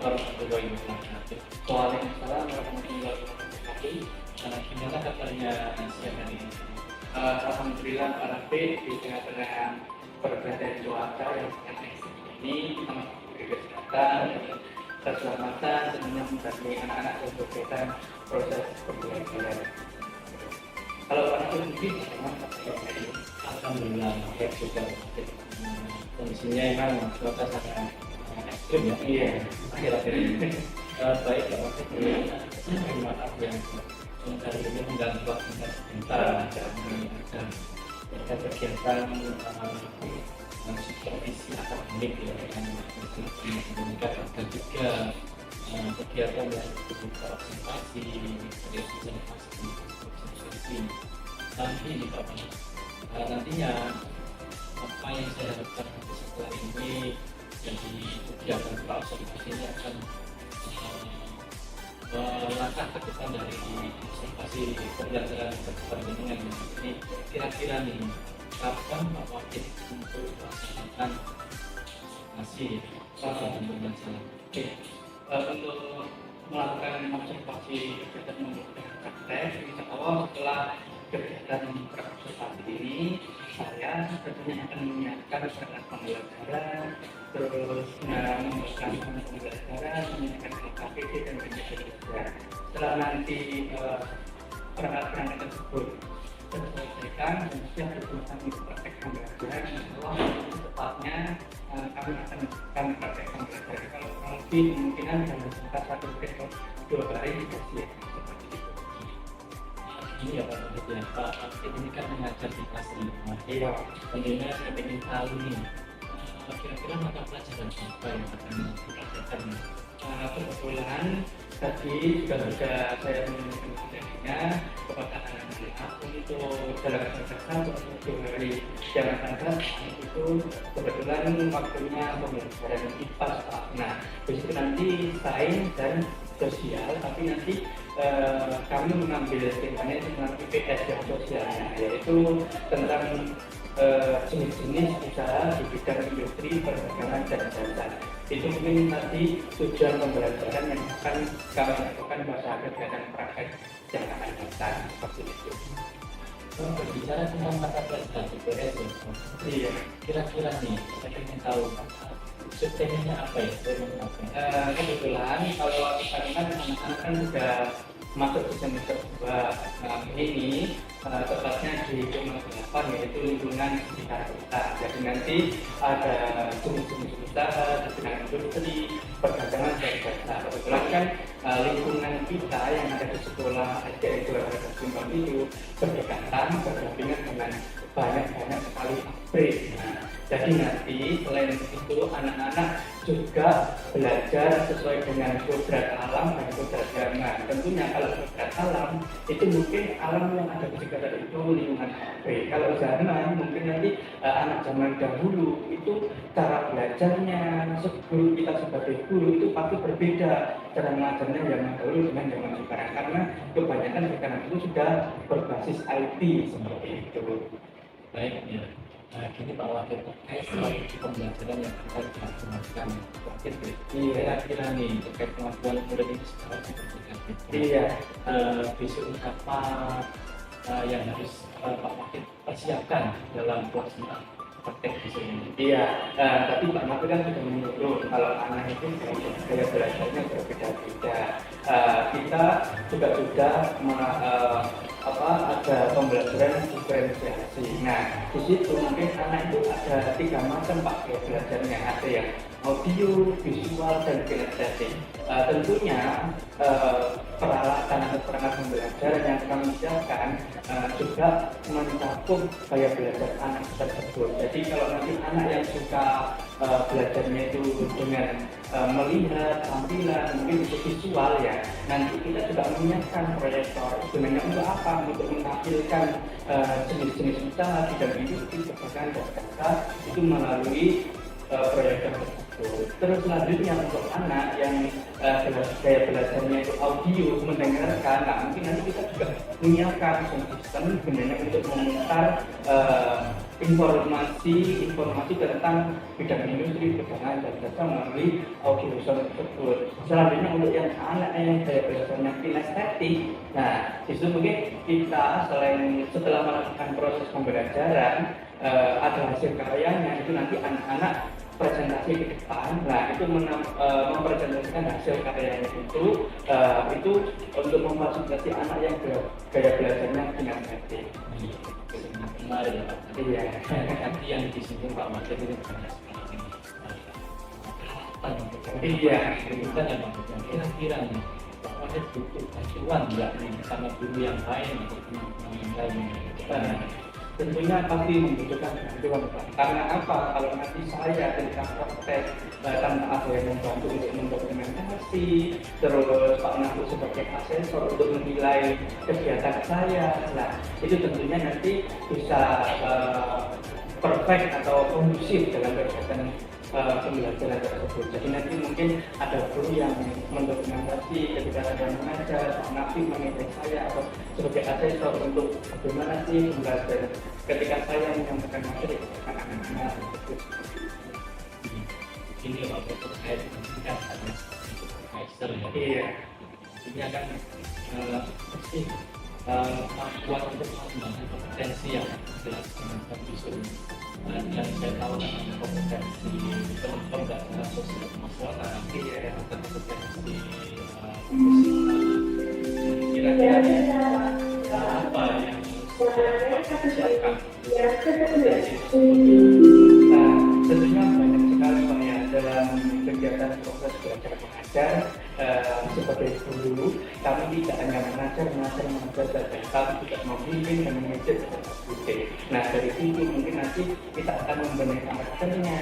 warahmatullahi wabarakatuh. Waalaikumsalam warahmatullahi wabarakatuh. Gimana kabarnya siang hari ini? Alhamdulillah Pak Rafi, di tengah-tengah perbedaan cuaca yang sangat ekstrim ini, kami memberi kesehatan, keselamatan, dan mendampingi anak-anak dan berkaitan proses pembelajaran. Kalau Pak Rafi sendiri, bagaimana Pak Rafi? Alhamdulillah baik juga. Kondisinya memang cuaca sangat ekstrim ya. Iya. Akhir-akhir ini baik ya Pak. Saya maaf yang kali ini mengganggu waktu sebentar dan ada kegiatan supervisi akademik ya dengan meningkat dan juga kegiatan yang berupa observasi, observasi nanti di Pak. Nantinya apa yang saya harapkan setelah ini jadi kegiatan observasi ini akan langkah ke depan dari observasi pembelajaran berkepentingan ini kira-kira nih kapan Pak Wakil untuk melaksanakan masih pembelajaran? Oke, untuk melakukan observasi kegiatan menggunakan praktek, insya Allah setelah kegiatan observasi ini, saya tentunya akan menyiapkan perangkat pembelajaran, terus membuatkan pembelajaran, menyiapkan KPD dan belajar. Setelah nanti perangkat-perangkat tersebut terselesaikan dan sudah digunakan untuk praktek pembelajaran, insya Allah tepatnya kami akan melakukan praktek pembelajaran. Kalau lebih kemungkinan dalam jangka 1-2 hari juga siap seperti itu. Ini ya Pak Wakil ya, Pak Wakil ini kan mengajar di kelas 5. Iya. Tentunya saya ingin tahu nih kira-kira mata pelajaran apa yang akan dipraktekkan? Kebetulan tadi juga saya menyampaikannya kepada anak-anak untuk dalam jangka 1-2 hari. Jangan sampai itu kebetulan waktunya pembelajaran IPA. Nah, besok nanti sains dan sosial, tapi nanti kami mengambil temanya tentang IPS dan sosialnya, yaitu tentang jenis-jenis usaha di bidang industri, perdagangan, dan jasa. Itu mungkin nanti tujuan pembelajaran yang akan kami lakukan pada kegiatan praktek yang akan datang seperti itu. Berbicara tentang mata pelajaran IPS ya, Iya. kira-kira nih saya ingin tahu subtemanya apa ya? Kebetulan kalau sekarang kan anak-anak kan sudah masuk ke semester 2 ini tepatnya di kelas 8 yaitu lingkungan sekitar kita. Jadi nanti ada jenis-jenis usaha, dengan industri, perdagangan dan jasa. Kebetulan kan lingkungan kita yang ada di sekolah SDN 200 itu berdekatan, berdampingan dengan banyak sekali pabrik. Nah, jadi nanti selain itu anak-anak juga belajar sesuai dengan kodrat alam dan kodrat zaman. Tentunya kalau kodrat alam itu mungkin alam yang ada di sekitar itu lingkungan pabrik. Kalau zaman mungkin nanti anak zaman dahulu itu cara belajarnya, guru kita sebagai guru itu pasti berbeda cara mengajarnya zaman dahulu dengan zaman sekarang karena kebanyakan sekarang itu sudah berbasis IT seperti itu. Baik ya. Nah, gini Pak Wakil, terkait pembelajaran yang akan dilaksanakan kira-kira nih terkait kemampuan murid ini secara seperti Iya. besok apa yang harus Pak Wakil persiapkan dalam pelaksanaan praktek besok ini? Iya, tapi Pak Nafi kan sudah menyuruh kalau anak itu gaya belajarnya berbeda-beda. Kita juga sudah ada pembelajaran diferensiasi. Nah, di situ mungkin anak itu ada 3 macam Pak gaya belajarnya. Ada yang audio, visual, dan kinestetik. Tentunya peralatan atau perangkat pembelajaran yang kami siapkan juga mencakup gaya belajar anak tersebut. Jadi kalau nanti anak yang suka belajarnya itu dengan melihat tampilan, mungkin itu visual ya, nanti kita juga menyiapkan proyektor. Sebenarnya untuk apa? Untuk menampilkan jenis-jenis usaha di dalam industri, perdagangan dan jasa itu melalui proyektor tersebut. Terus selanjutnya untuk anak yang gaya belajarnya itu audio mendengarkan, nah mungkin nanti kita juga menyiapkan sistem sebenarnya untuk memutar informasi tentang bidang industri perdagangan dan jasa melalui audio visual tersebut. Selanjutnya untuk yang anak yang gaya belajarnya kinestetik, nah justru mungkin kita setelah melakukan proses pembelajaran ada hasil karyanya, itu nanti anak-anak presentasi ke depan, nah itu mempresentasikan hasil karyanya itu untuk memfasilitasi anak yang gaya belajarnya kinestetik. Kemarin ya Pak. Iya. Nanti yang disinggung Pak Majid itu banyak sekali. Iya. Kita yang kira-kira nih Pak Majid butuh bantuan nggak nih sama guru yang lain atau teman-teman yang lain? Tentunya pasti membutuhkan bantuan Pak. Karena apa? Kalau nanti saya ketika praktek tanpa ada yang membantu untuk mendokumentasi, terus Pak Nahku sebagai asesor untuk menilai kegiatan saya, nah itu tentunya nanti bisa perfect atau kondusif dalam kegiatan pembelajaran tersebut. Jadi nanti mungkin ada guru yang mendokumentasi ketika saya mengajar, Pak Nafi menilai saya atau sebagai asesor untuk bagaimana sih pembelajaran ketika saya menyampaikan materi kepada anak-anak tersebut. Ini Pak terkait dengan ada supervisor ya. Iya. Ini akan pasti kemampuan untuk mengembangkan kompetensi yang jelas dengan visual. Dan saya tahu kompetensi pembelajaran sosial masyarakat, kompetensi kira-kira apa yang siapkan? Nah, tentunya banyak sekali Pak ya dalam kegiatan proses belajar mengajar. Sebagai guru, kami tidak hanya mengajar saja, tapi juga membimbing dan mengajar secara rutin. Nah, dari situ mungkin nanti kita akan membenahi karakternya.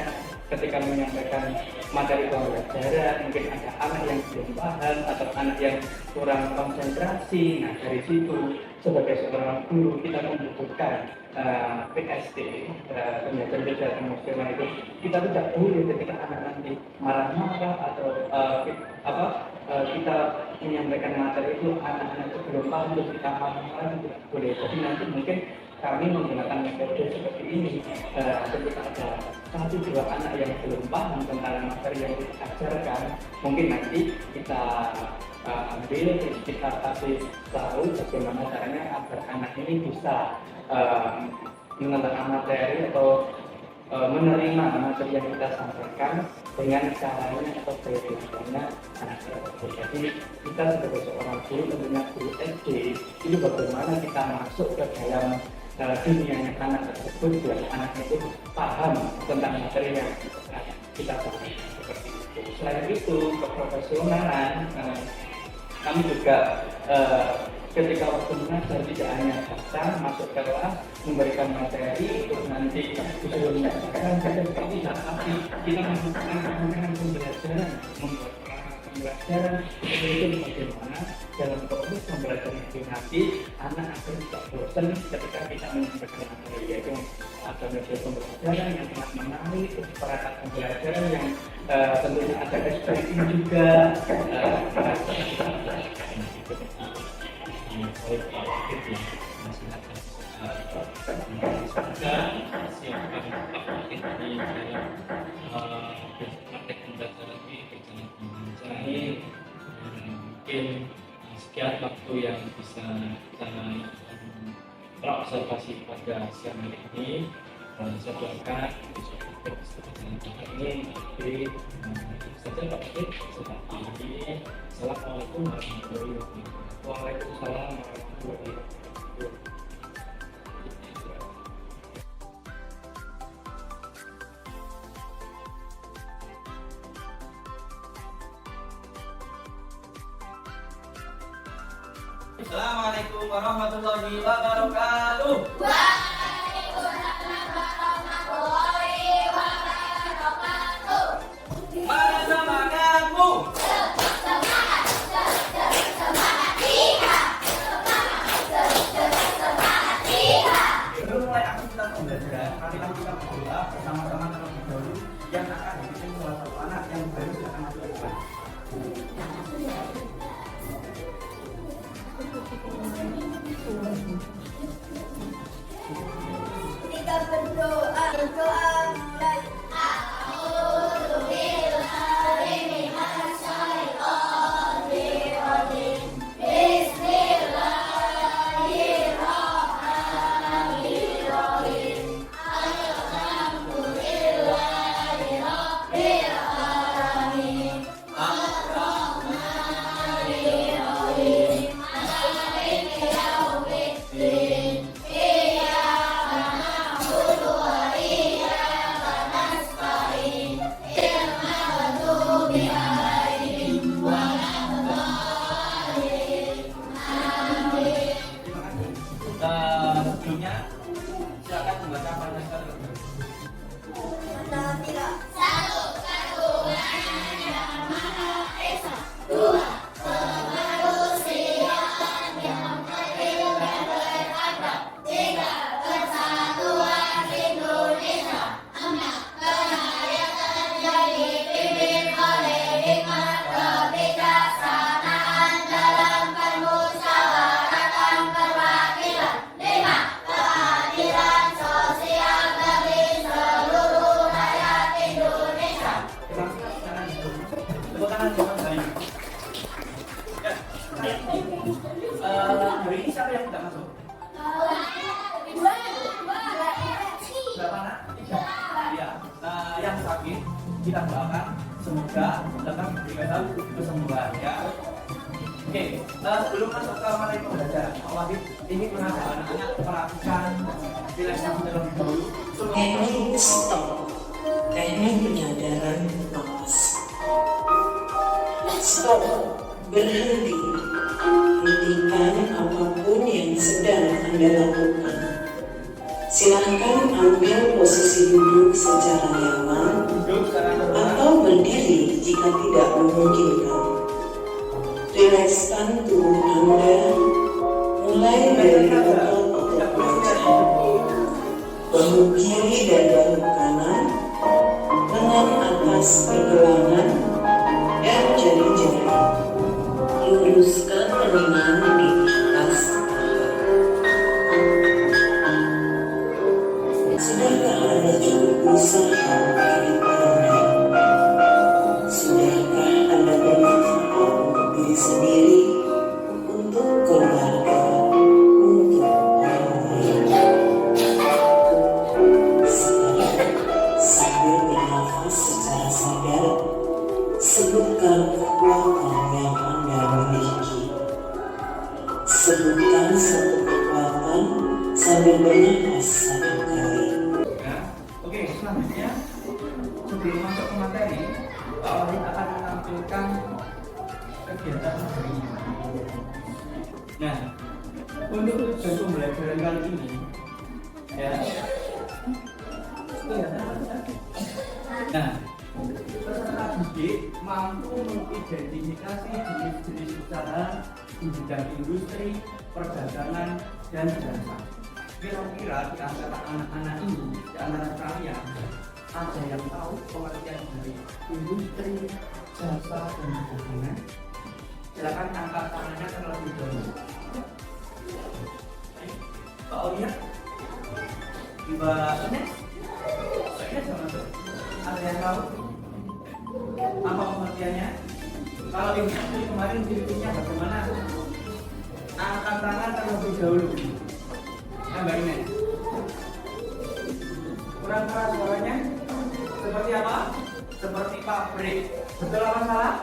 Ketika menyampaikan materi pembelajaran, mungkin ada anak yang belum paham atau anak yang kurang konsentrasi. Nah, dari situ sebagai seorang guru kita membutuhkan PST, pengajaran kegiatan emosional itu kita tidak boleh ketika anak nanti marah-marah atau kita menyampaikan materi itu anak-anak itu belum paham untuk kita marah-marah tidak boleh. Jadi nanti mungkin kami menggunakan metode seperti ini. Ketika ada 1-2 anak yang belum paham tentang materi yang kita ajarkan, mungkin nanti kita ambil, kita kasih tahu bagaimana caranya agar anak ini bisa menentang materi atau menerima materi yang kita sampaikan dengan caranya atau bagaimana anak tersebut. Jadi kita sebagai seorang guru, tentunya guru SD, itu bagaimana kita masuk ke dalam dunia anak tersebut biar anak itu paham tentang materi yang kita bahas seperti itu. Selain itu, keprofesionalan kami juga ketika waktu mengajar tidak hanya datang masuk kelas memberikan materi terus nanti sebelumnya sekarang kita seperti tapi kita melakukan pembelajaran, membuat pembelajaran itu bagaimana dalam proses pembelajaran itu nanti anak akan tidak bosan ketika kita menyampaikan materi, yaitu ada metode pembelajaran yang sangat menarik, perangkat pembelajaran yang tentunya ada ekspresi juga. Oleh Pak Wakil yang melaksanakan siapkan Pak Wakil di dalam praktek pembelajaran ini berjalan dengan baik. Mungkin sekian waktu yang bisa kita terobservasi pada siang hari ini. Saya doakan bisa berjalan dengan ini. Jadi saja Pak Wakil, selamat pagi. Assalamualaikum warahmatullahi wabarakatuh. Waalaikumsalam warahmatullahi wabarakatuh. Assalamualaikum warahmatullahi wabarakatuh. Mana semangatmu? Mulai aktivitas pembelajaran, marilah kita berdoa bersama-sama terlebih dahulu yang akan dipimpin salah satu anak yang baru akan masuk kelas. Kita berdoa mulai. Sebelumnya silakan membaca Pancasila terlebih dahulu. Hari ini siapa yang tidak masuk? Berapa anak? 3. Ya, yang sakit kita doakan semoga dapat diberikan kesembuhan ya. Oke, sebelum masuk ke materi pembelajaran, Pak Wahid ini mengajak anak-anak melakukan relaksasi terlebih dahulu. Teknik stop, teknik penyadaran napas. Stop, berhenti. Hentikan apapun yang sedang Anda lakukan. Silakan ambil posisi duduk secara nyaman atau berdiri jika tidak memungkinkan. Rilekskan tubuh Anda mulai dari otot wajah, bahu kiri dan bahu kanan, lengan atas pergelangan, dan jari-jari. Luruskan lengan di atas paha. Sudahkah Anda cukup berusaha menarik Anda? Sudahkah Anda bermanfaat untuk diri sendiri, untuk keluarga, untuk orang lain? Sekarang, sambil bernafas secara sadar, sebutkan kekuatan yang Anda miliki. Sebutkan satu kekuatan sambil bernafas 1 kali. Ya. Oke, selanjutnya sebelum masuk ke materi, Pak Wahid akan menampilkan kegiatan hari ini. Nah, untuk tujuan pembelajaran kali ini, ya. Nah, peserta didik mampu mengidentifikasi jenis-jenis usaha di bidang industri, perdagangan, dan jasa. Kira-kira di antara anak-anak ini, di antara kalian, ada yang tahu pengertian dari industri, jasa, dan perdagangan? Silakan angkat tangannya terlebih dahulu. Pak Aulia, Mbak Ines, jangan masuk. Ada yang tahu apa pengertiannya? Kalau industri kemarin ciri-cirinya bagaimana? Angkat tangan terlebih dahulu. Mbak Ines, kurang keras suaranya? Seperti apa? Seperti pabrik. Betul apa salah?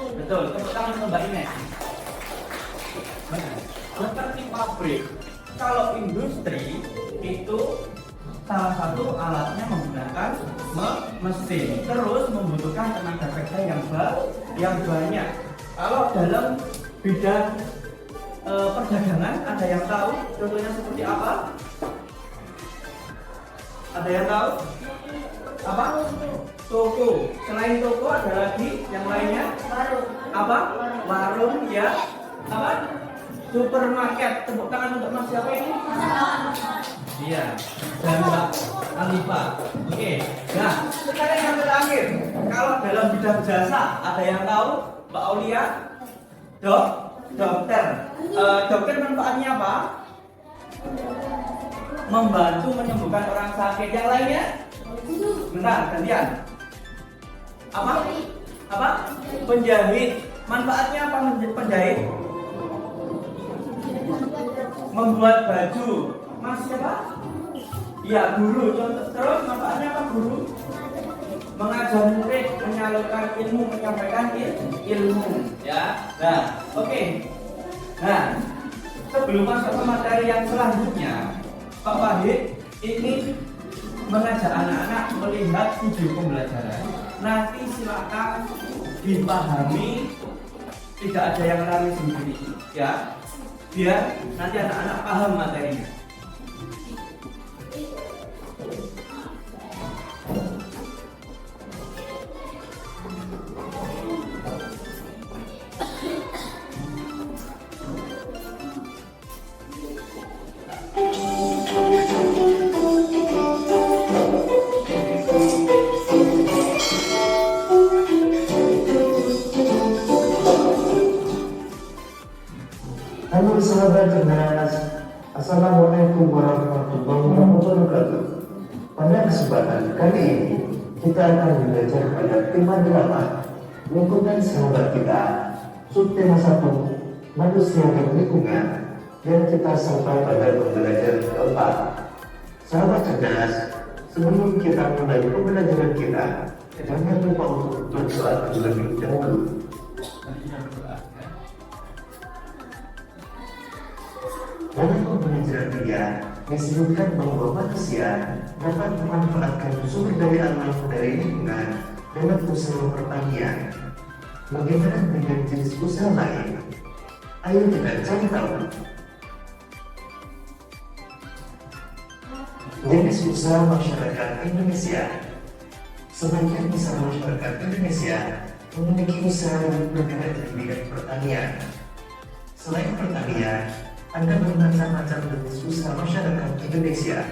Betul. Tepuk tangan ke Mbak Ines. Benar. Seperti pabrik. Kalau industri itu salah satu alatnya menggunakan mesin, terus membutuhkan tenaga kerja yang banyak. Kalau dalam bidang perdagangan, ada yang tahu contohnya seperti apa? Ada yang tahu? Apa? Toko. Selain toko ada lagi yang lainnya? Warung. Apa? Warung ya. Apa? Supermarket. Tepuk tangan untuk Mas siapa ini? Iya. Dan Mbak Alifah. Oke. Nah, sekarang yang terakhir. Kalau dalam bidang jasa ada yang tahu? Mbak Aulia? Dokter. Dokter manfaatnya apa? Membantu menyembuhkan orang sakit. Yang lainnya? Bentar, gantian. Apa? Apa? Penjahit. Manfaatnya apa penjahit? Membuat baju. Mas siapa? Ya, guru. Contoh terus manfaatnya apa guru? Mengajar murid, menyalurkan ilmu, menyampaikan ilmu. Ya. Nah, oke. Nah, sebelum masuk ke materi yang selanjutnya, Pak Wahid ini mengajak anak-anak melihat video pembelajaran. Nanti silakan dipahami, tidak ada yang lari sendiri, ya, biar nanti anak-anak paham materinya. Halo sahabat cerdas, Assalamualaikum warahmatullahi wabarakatuh. Pada kesempatan kali ini kita akan belajar pada tema 8 lingkungan sahabat kita, subtema 1 manusia dan lingkungan, yang kita sampai pada pembelajaran keempat. Sahabat cerdas, sebelum kita mulai pembelajaran kita, jangan lupa untuk berdoa terlebih dahulu. Dalam pembelajaran dia disebutkan bahwa manusia dapat memanfaatkan sumber daya alam dari lingkungan dalam usaha pertanian. Bagaimana dengan jenis usaha lain? Ayo kita cari tahu. Jenis usaha masyarakat Indonesia. Sebagian besar masyarakat Indonesia memiliki usaha yang bergerak di bidang pertanian. Selain pertanian, ada bermacam-macam jenis usaha masyarakat Indonesia.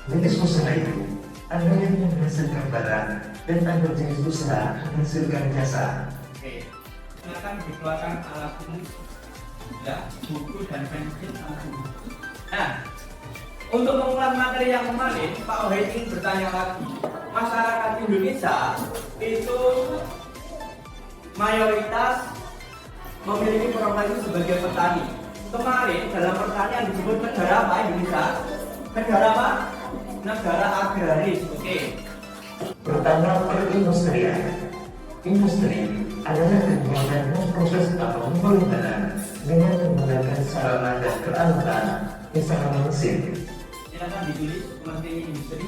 Jenis usaha itu ada yang menghasilkan barang dan ada jenis usaha menghasilkan jasa. Oke, silakan dikeluarkan alat tulis, ya, buku dan pensil. Nah, untuk mengulang materi yang kemarin, Pak Wahid ingin bertanya lagi. Masyarakat Indonesia itu mayoritas memiliki profesi sebagai petani. Kemarin dalam pertanian disebut negara apa Indonesia? Negara apa? Negara agraris. Oke. Pertama, perindustrian. Industri adalah kegiatan memproses atau mengolah barang dengan menggunakan sarana dan peralatan, misalnya mesin. Silakan ditulis pengertian industri.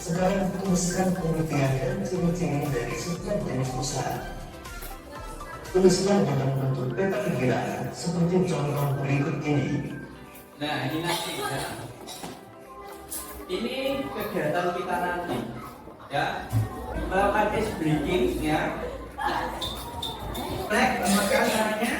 Sekarang tuliskan pengertian dan ciri-ciri dari setiap jenis usaha. Tuliskan dalam bentuk peta perkiraan seperti contoh berikut ini. Nah, ini nanti ya. Ini kegiatan kita nanti, ya. Melakukan ice breaking, ya. Next, tambahkan caranya.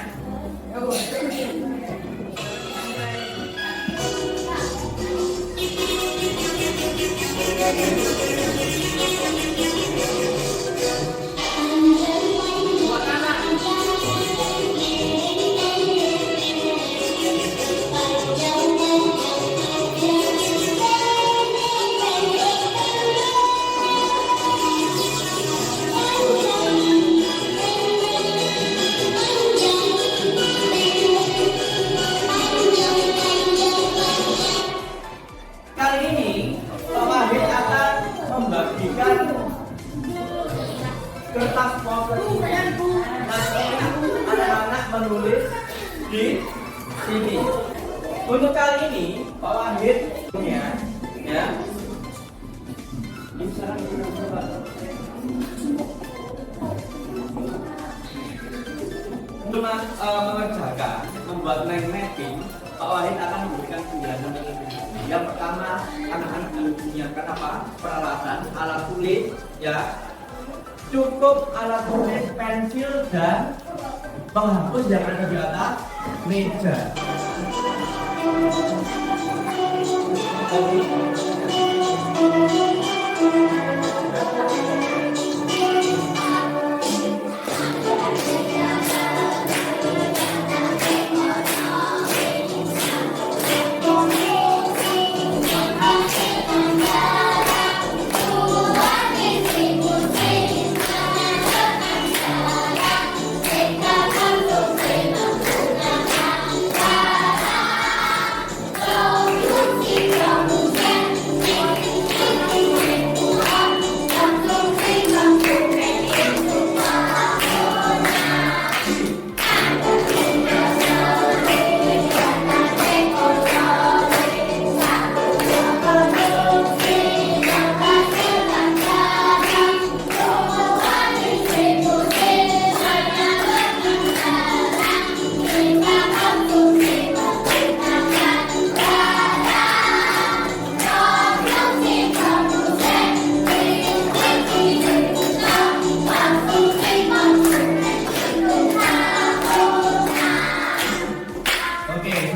Kali ini Pak Wahid akan membagikan kertas poster. Nanti anak-anak menulis di sini. Untuk kali ini Pak Wahid ya. Ini sekarang kita coba. Untuk mengerjakan membuat mind mapping, Pak Wahid akan memberikan penjelasan terlebih dahulu. Yang pertama, anak-anak harus menyiapkan apa? Peralatan, alat tulis, ya. Cukup alat tulis, pensil dan penghapus yang ada di atas meja.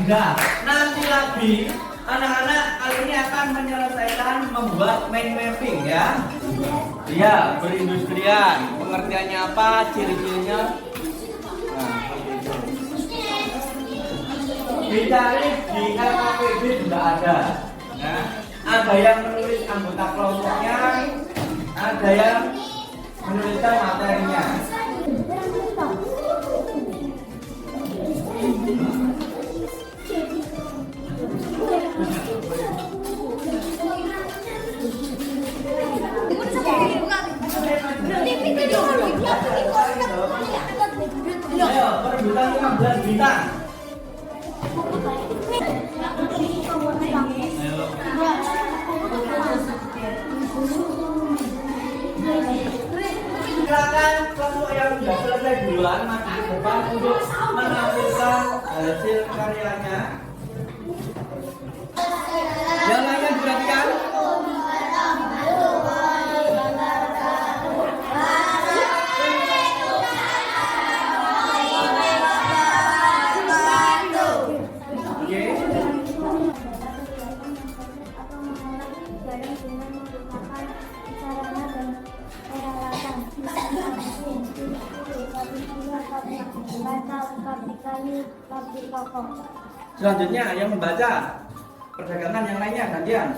Nah, nanti lagi anak-anak kali ini akan menyelesaikan membuat mind mapping ya. Iya, perindustrian. Pengertiannya apa? Ciri-cirinya? Nah, seperti itu. Dicari di LKPD juga ada. Nah, ada yang menulis anggota kelompoknya, ada yang menuliskan materinya. Ayo, perebutan 15 bintang. Ayo. Silakan kelompok yang sudah selesai duluan maju ke depan untuk menampilkan hasil karyanya. Yang lainnya diperhatikan. Selanjutnya yang membaca perdagangan yang lainnya gantian.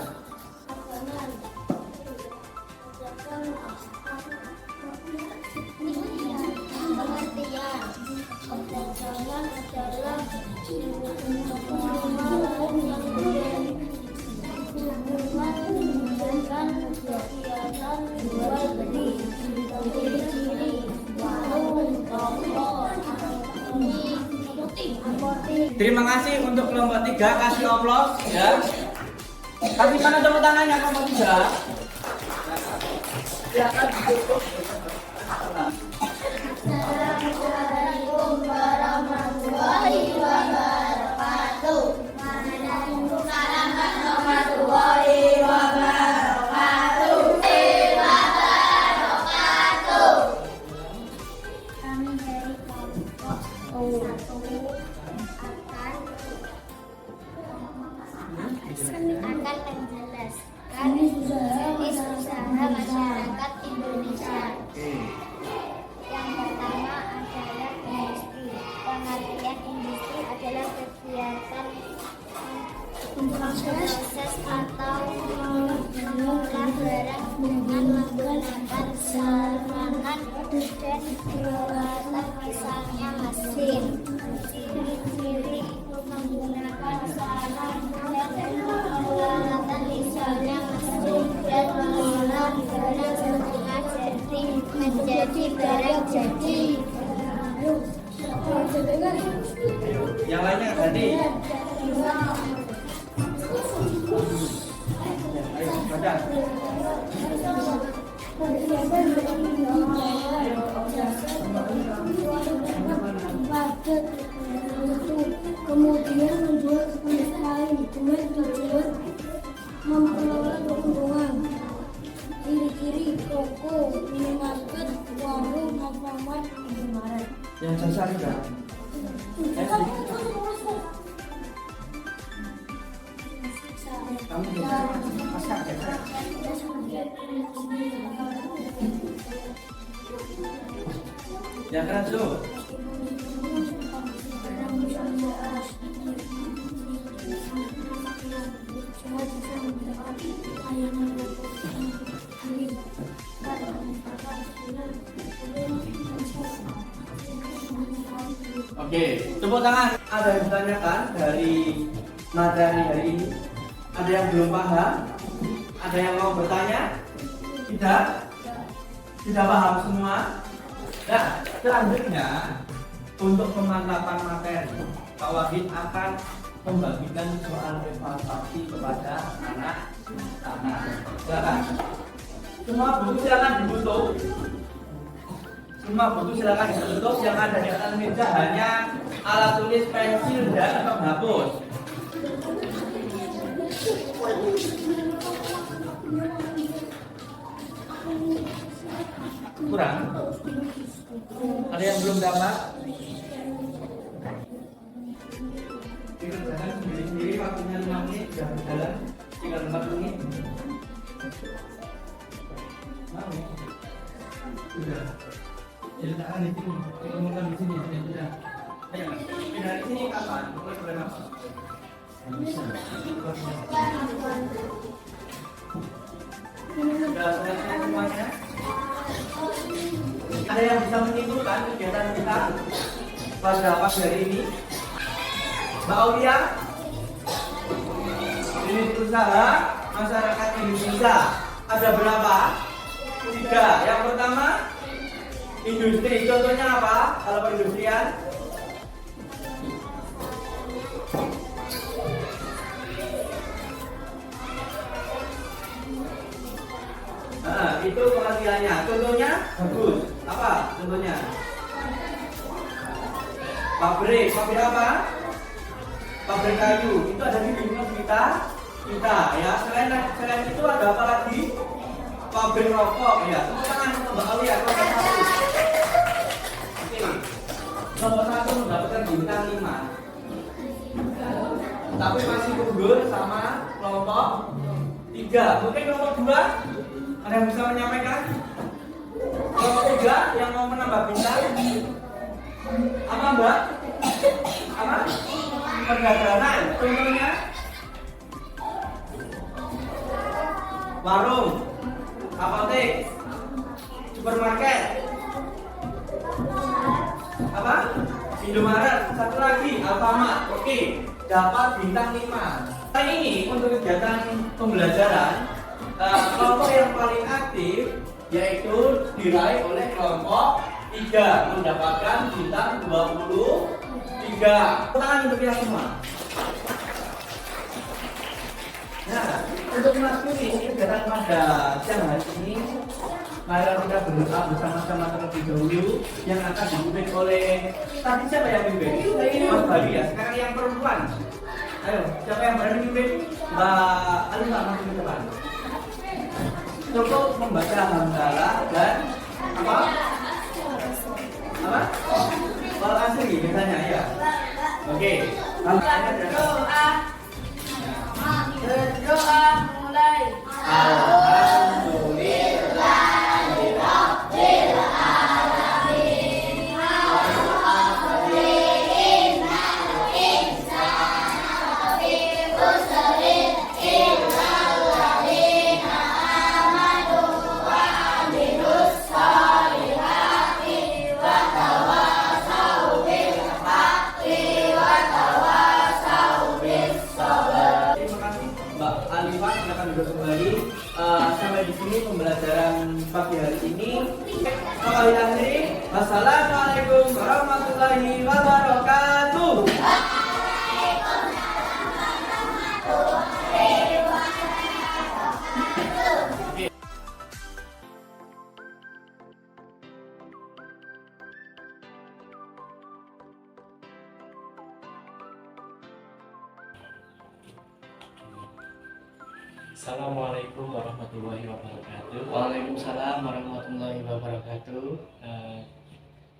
Perdagangan adalah hubungan menjalankan kegiatan jual beli, ciri-ciri warung, toko, Terima kasih untuk kelompok 3, kasih aplaus ya. Kasih mana tepuk tangannya kelompok 3. Silakan ditutup. Assalamualaikum warahmatullahi wabarakatuh. Waalaikumsalam warahmatullahi wabarakatuh. Kami dari kelompok 1 akan menjelaskan jenis usaha masyarakat Indonesia. Yang pertama adalah industri. Pengertian industri adalah kegiatan proses atau mengolah barang dengan menggunakan sarana dan peralatan, misalnya mesin. Ciri-ciri menggunakan sarana dan peralatan, misalnya mesin, dan mengolah barang setengah jadi menjadi barang jadi. Yang lainnya tadi. Ayo baca. Kemudian menjual kepada lain dengan tujuan memperoleh keuntungan. Ciri-ciri toko, minimarket, warung, alfamart, Indomaret. Yang jasa enggak? Kamu bisa masak ya? Kerja keras tuh. Oke, tepuk tangan. Ada yang ditanyakan dari materi hari ini? Ada yang belum paham? Ada yang mau bertanya? Tidak? Tidak paham semua? Nah, selanjutnya untuk pemantapan materi, Pak Wahid akan membagikan soal evaluasi kepada anak-anak. Silakan. Semua buku silakan ditutup. Semua buku silakan ditutup. Yang ada di atas meja hanya alat tulis, pensil, dan penghapus. Kurang? Ada yang belum dapat? Dikerjakan sendiri-sendiri, waktunya 5 menit, sudah berjalan tinggal 4 menit. Mau? Sudah. Diletakkan di sini, ditemukan di sini, sudah. Ayo, pindah di sini kapan? Mulai berapa? Sudah selesai semuanya? Ada yang bisa menyimpulkan kegiatan kita pada pagi hari ini? Mbak Aulia, unit usaha masyarakat Indonesia ada berapa? 3. Yang pertama industri. Contohnya apa kalau perindustrian? Nah, itu pengertiannya. Contohnya bagus. Apa contohnya? Pabrik. Pabrik apa? Pabrik kayu. Itu ada di lingkungan kita ya. Selain itu ada apa lagi? Pabrik rokok ya. Tepuk tangan untuk Mbak Aulia. Nomor 1. Oke. Nomor 1 mendapatkan bintang 5. Tapi masih unggul sama kelompok 3. Mungkin kelompok 2 ada yang bisa menyampaikan? Kelompok 3 yang mau menambah bintang? Apa Mbak? Apa? Perdagangan. Contohnya? Warung, apotek, supermarket, apa? Indomaret. Satu lagi, Alfamart. Oke, dapat bintang 5. Nah, ini untuk kegiatan pembelajaran kelompok yang paling aktif yaitu diraih oleh kelompok 3 mendapatkan bintang 23. Tangan untuk kita semua. Nah, untuk mengakhiri kegiatan pada siang hari ini, mari kita berdoa bersama-sama terlebih dahulu yang akan dipimpin oleh tadi siapa yang pimpin? Mas Bali ya. Sekarang yang perempuan. Ayo, siapa yang berani pimpin? Mbak Alisa masuk ke depan. Cukup membaca hamdalah dan apa? Apa? Wal asri misalnya ya. Oke. Berdoa. Berdoa mulai. Alhamdulillahirabbil alamin. Al-Fatihah. Insana fil khusrin illa alladziina amanu wa amilus sholihati wa tawassaw bil haqqi wa tawassaw bis sabr. Terima kasih Mbak Alifah, silakan duduk kembali. Sampai di sini pembelajaran pagi hari ini. Kembali akhiri. Wassalamualaikum warahmatullahi wabarakatuh. Assalamualaikum warahmatullahi wabarakatuh. Waalaikumsalam warahmatullahi wabarakatuh.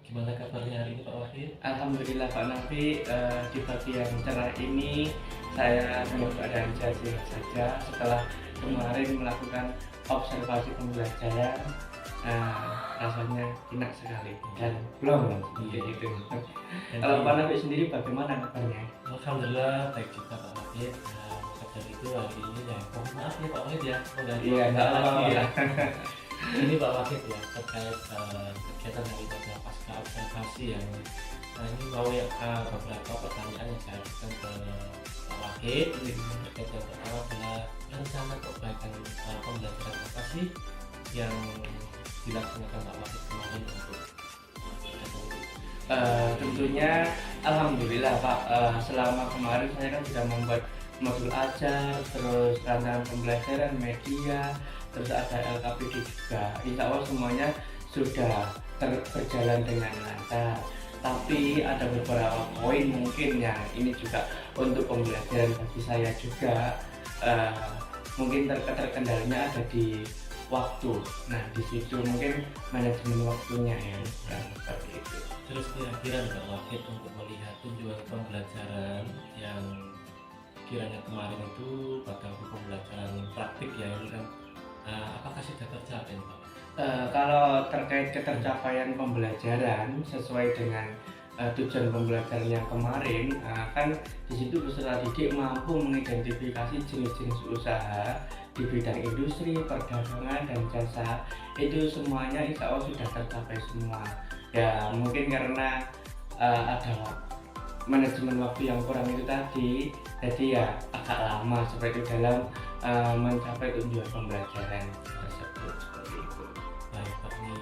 Gimana kabarnya hari ini Pak Wahid? Alhamdulillah Pak Nafi, di pagi yang cerah ini saya dalam keadaan sehat saja setelah kemarin melakukan observasi pembelajaran rasanya enak sekali dan belum seperti itu. Kalau Pak Nabi sendiri bagaimana kabarnya? Alhamdulillah baik juga Pak Wahid. Maka dari itu hari ini ya, maaf ya Pak Wahid ya, Iya, enggak apa-apa ya. Ini Pak Wahid ya terkait kegiatan hari pada pasca observasi yang ini mau ya beberapa pertanyaan yang saya ajukan ke Pak Wahid. Terkait yang pertama adalah rencana perbaikan pembelajaran apa sih yang dilaksanakan Pak Wahid kemarin untuk tentunya alhamdulillah Pak, selama kemarin saya kan sudah membuat modul ajar, terus rancangan pembelajaran media, terus ada LKPD juga. Insya Allah semuanya sudah berjalan dengan lancar. Tapi ada beberapa poin mungkin yang ini juga untuk pembelajaran bagi saya juga, mungkin terkendalanya ada di waktu. Nah di situ mungkin manajemen waktunya ya, seperti itu. terus kira-kira Pak Wahid untuk melihat tujuan pembelajaran yang kiranya kemarin itu pada pembelajaran praktik ya ini kan apakah sudah tercapai Pak? Kalau terkait ketercapaian pembelajaran sesuai dengan tujuan pembelajaran yang kemarin, kan di situ peserta didik mampu mengidentifikasi jenis-jenis usaha di bidang industri, perdagangan dan jasa. Itu semuanya insya Allah sudah tercapai semua. Ya mungkin karena ada manajemen waktu yang kurang itu tadi, jadi ya agak lama seperti itu dalam mencapai tujuan pembelajaran tersebut seperti itu. Baik Pak, ini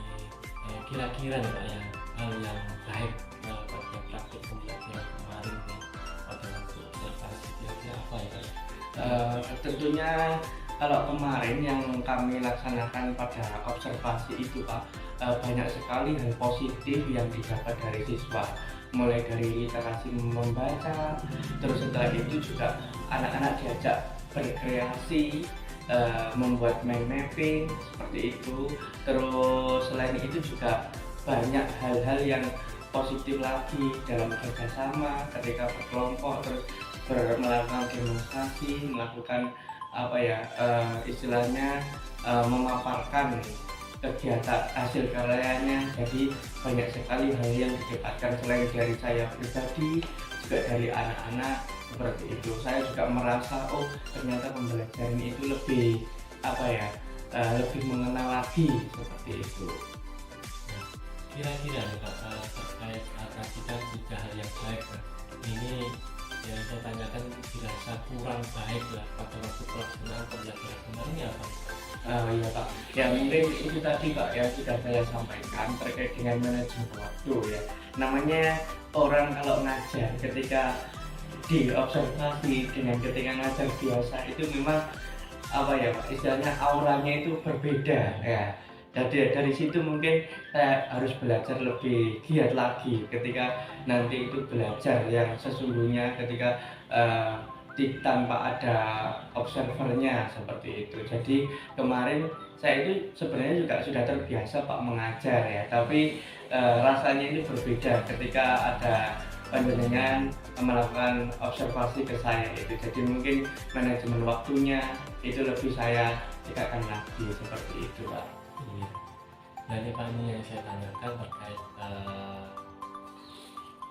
kira-kira nih Pak ya hal yang baik pada praktik pembelajaran kemarin nih pada waktu observasi kira-kira apa ya Pak? Tentunya kalau kemarin yang kami laksanakan pada observasi itu Pak, banyak sekali hal positif yang didapat dari siswa, mulai dari literasi membaca, terus setelah itu juga anak-anak diajak berkreasi, membuat mind mapping seperti itu. Terus selain itu juga banyak hal-hal yang positif lagi dalam kerjasama ketika berkelompok, terus melakukan demonstrasi, melakukan istilahnya memaparkan kegiatan hasil karyanya. Jadi banyak sekali hal yang didapatkan selain dari saya pribadi juga dari anak-anak seperti itu. Saya juga merasa ternyata pembelajaran itu lebih lebih mengenal lagi seperti itu. Nah, kira-kira Pak terkait tadi kan juga hal yang baik Pak. Ini yang saya tanyakan dirasa kurang baik lah pada waktu pelaksanaan pembelajaran kemarin ya Pak? Iya Pak, ya mungkin itu tadi Pak yang sudah saya sampaikan terkait dengan manajemen waktu ya. Namanya orang kalau ngajar ketika diobservasi dengan ketika ngajar biasa itu memang Pak, istilahnya auranya itu berbeda ya. Jadi dari situ mungkin saya harus belajar lebih giat lagi ketika nanti itu belajar yang sesungguhnya ketika tanpa ada observernya seperti itu. Jadi kemarin saya itu sebenarnya juga sudah terbiasa Pak mengajar ya, tapi rasanya itu berbeda ketika ada panjenengan melakukan observasi ke saya itu. Jadi mungkin manajemen waktunya itu lebih saya tingkatkan lagi seperti itu Pak. Iya. Nah ini Pak, ini yang saya tanyakan terkait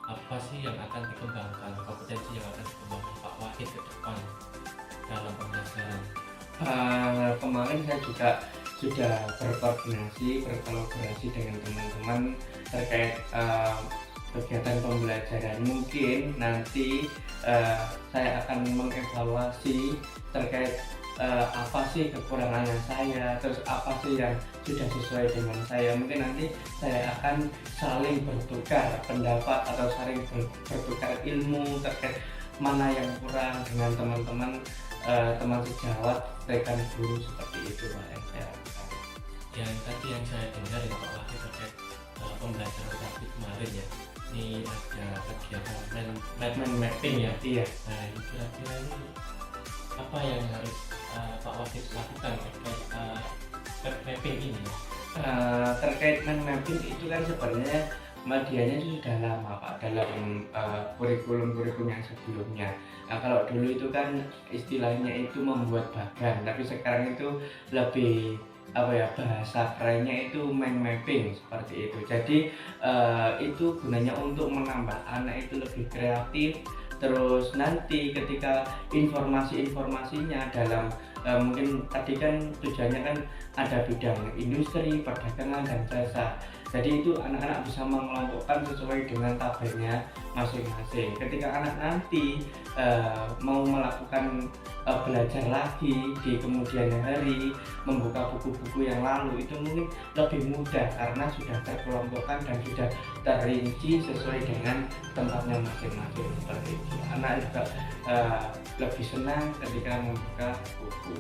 apa sih yang akan dikembangkan, kompetensi yang akan dikembangkan Pak Wahid ke depan dalam pembelajaran? Kemarin saya juga sudah berkolaborasi dengan teman-teman terkait kegiatan pembelajaran. Mungkin nanti saya akan mengevaluasi terkait apa sih kekurangannya saya, terus apa sih yang sudah sesuai dengan saya. Mungkin nanti saya akan saling bertukar pendapat atau saling bertukar ilmu terkait mana yang kurang dengan teman-teman teman sejawat, rekan guru seperti itu Pak yang saya lakukan. Yang tadi yang saya dengar ya Pak Wahid terkait pembelajaran praktik kemarin ya, ini ada kegiatan mind mapping ya. Iya. Nah ini kira-kira ini apa yang harus Pak Wahid lakukan terkait mapping ini? Terkait mind mapping itu kan sebenarnya medianya sudah lama Pak dalam kurikulum yang sebelumnya. Nah, kalau dulu itu kan istilahnya itu membuat bagan, tapi sekarang itu lebih apa ya, bahasa kerennya itu mind mapping seperti itu. Jadi itu gunanya untuk menambah anak itu lebih kreatif. Terus nanti ketika informasinya dalam mungkin tadi kan tujuannya kan ada bidang industri, perdagangan dan jasa. Jadi itu anak-anak bisa mengelompokkan sesuai dengan tabelnya masing-masing. Ketika anak nanti mau melakukan belajar lagi di kemudian hari, membuka buku-buku yang lalu, itu mungkin lebih mudah karena sudah terkelompokkan dan sudah terinci sesuai dengan tempatnya masing-masing seperti itu. Anak juga lebih senang ketika membuka buku.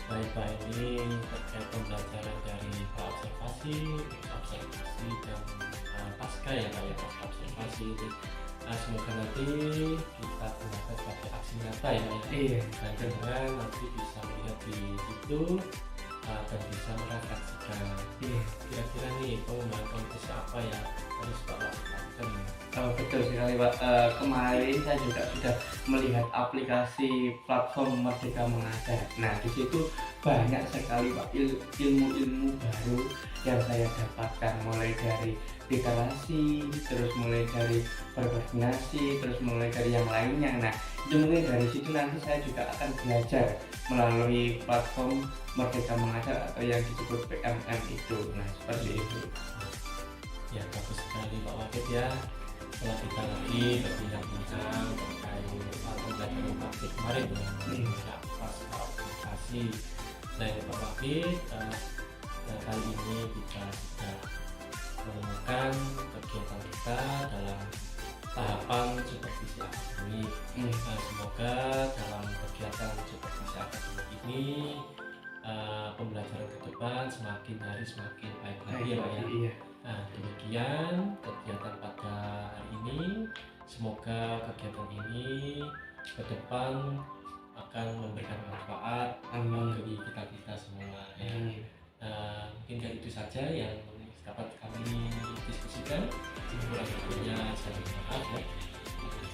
Baik, ini terkait pembelajaran dari observasi dan pasca ya Pak ya, pasca observasi ini. Semoga nanti kita gunakan sebagai aksi nyata ya Pak ya. Iya. Dan kemudian nanti bisa melihat di situ dan bisa merefleksikan. Iya. Kira-kira nih pengembangan kompetisi apa ya harus Pak lakukan? Betul sekali Pak. Kemarin saya juga sudah melihat aplikasi platform Merdeka Mengajar. Nah di situ banyak sekali Pak ilmu-ilmu baru yang saya dapatkan, mulai dari literasi, terus mulai dari berkoordinasi, terus mulai dari yang lainnya. Nah itu mungkin dari situ nanti saya juga akan belajar melalui platform Merdeka Mengajar atau yang disebut PMM itu. Nah seperti itu. Ya bagus sekali Pak Wakid ya. Setelah kita lagi berbincang-bincang terkait pembelajaran praktik kemarin dengan pasca observasi. Nah Pak Wakid, kali ini kita sudah menemukan kegiatan kita dalam tahapan supervisi akademik. Semoga dalam kegiatan supervisi akademik ini pembelajaran ke depan semakin hari semakin baik lagi ya Pak ya. Iya. Nah demikian kegiatan pada hari ini. Semoga kegiatan ini ke depan akan memberikan manfaat bagi kita semua ya. Mungkin dari itu saja yang dapat kami diskusikan. Kurang lebihnya saya minta maaf ya.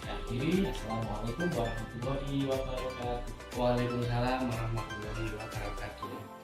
Saya akhiri. Assalamualaikum warahmatullahi wabarakatuh. Waalaikumsalam warahmatullahi wabarakatuh.